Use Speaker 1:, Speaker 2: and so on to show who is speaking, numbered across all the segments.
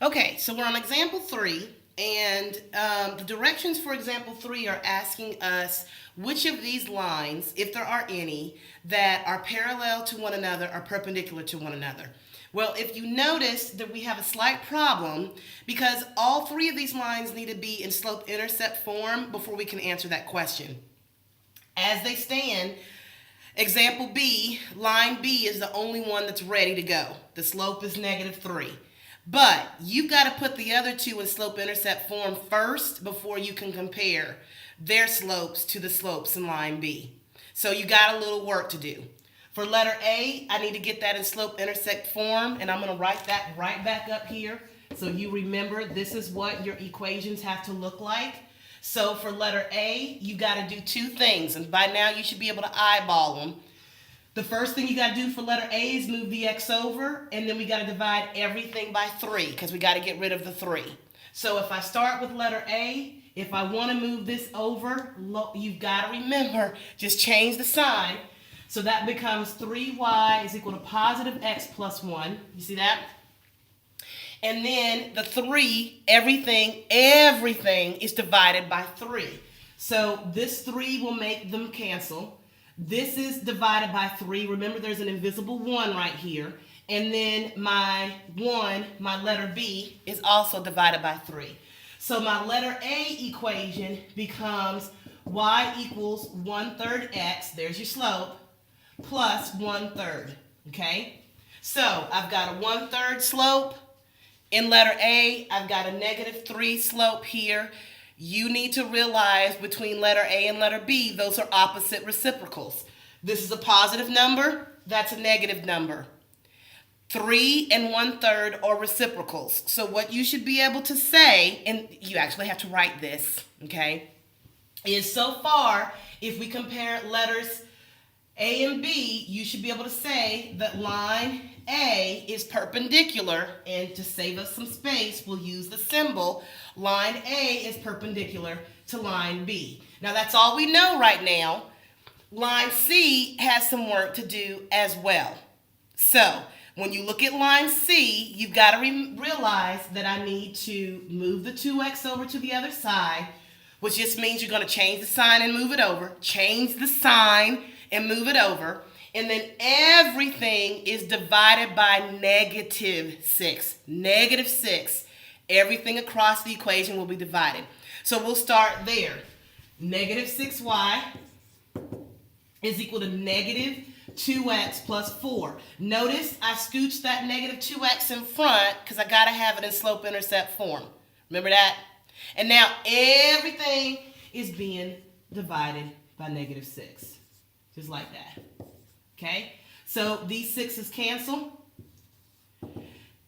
Speaker 1: Okay, so we're on example 3, and the directions for example 3 are asking us which of these lines, if there are any, that are parallel to one another are perpendicular to one another. Well, if you notice that we have a slight problem because all 3 of these lines need to be in slope-intercept form before we can answer that question. As they stand, example B, line B is the only one that's ready to go. The slope is -3. But you've got to put the other two in slope-intercept form first before you can compare their slopes to the slopes in line B. So you got a little work to do. For letter A, I need to get that in slope-intercept form, and I'm going to write that right back up here so you remember this is what your equations have to look like. So for letter A, you got to do 2 things, and by now you should be able to eyeball them. The first thing you got to do for letter A is move the x over, and then we got to divide everything by 3 because we got to get rid of the 3. So if I start with letter A, if I want to move this over, you've got to remember, just change the sign. So that becomes 3y is equal to positive x plus 1. You see that? And then the 3, everything is divided by 3. So this 3 will make them cancel. This is divided by 3. Remember, there's an invisible 1 right here. And then my 1, my letter B, is also divided by 3. So my letter A equation becomes y equals 1/3 x, there's your slope, plus 1/3, okay? So I've got a 1/3 slope. In letter A, I've got a -3 slope here. You need to realize between letter A and letter B, those are opposite reciprocals. This is a positive number, that's a negative number. 3 and 1/3 are reciprocals. So what you should be able to say, and you actually have to write this, okay, is so far, if we compare letters A and B, you should be able to say that line A is perpendicular, and to save us some space, we'll use the symbol. Line A is perpendicular to line B. Now that's all we know right now. Line C has some work to do as well. So when you look at line C, you've got to realize that I need to move the 2x over to the other side, which just means you're going to change the sign and move it over. Change the sign and move it over. And then everything is divided by -6. -6. Everything across the equation will be divided. So we'll start there. -6y is equal to -2x plus 4. Notice I scooched that -2x in front because I got to have it in slope-intercept form. Remember that? And now everything is being divided by -6. Just like that. Okay? So these 6's cancel.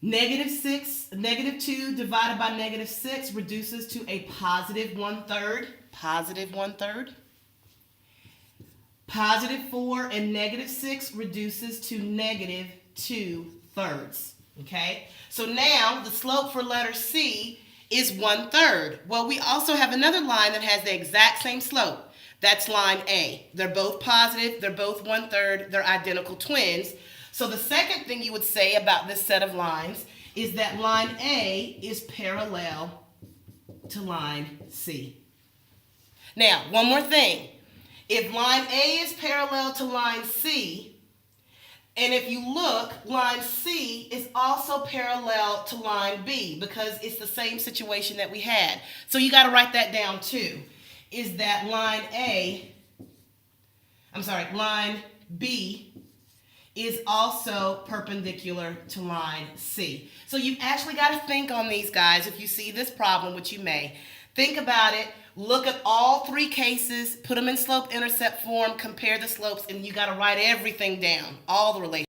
Speaker 1: -2 divided by -6 reduces to a positive 1/3. Positive 1/3. Positive 4 and -6 reduces to -2/3. Okay? So now the slope for letter C is 1/3. Well, we also have another line that has the exact same slope. That's line A. They're both positive. They're both 1/3. They're identical twins. So the second thing you would say about this set of lines is that line A is parallel to line C. Now, one more thing. If line A is parallel to line C, and if you look, line C is also parallel to line B because it's the same situation that we had. So you got to write that down too. Is that line B is also perpendicular to line C. So you've actually got to think on these guys if you see this problem, which you may. Think about it, look at all 3 cases, put them in slope-intercept form, compare the slopes, and you got to write everything down, all the relations.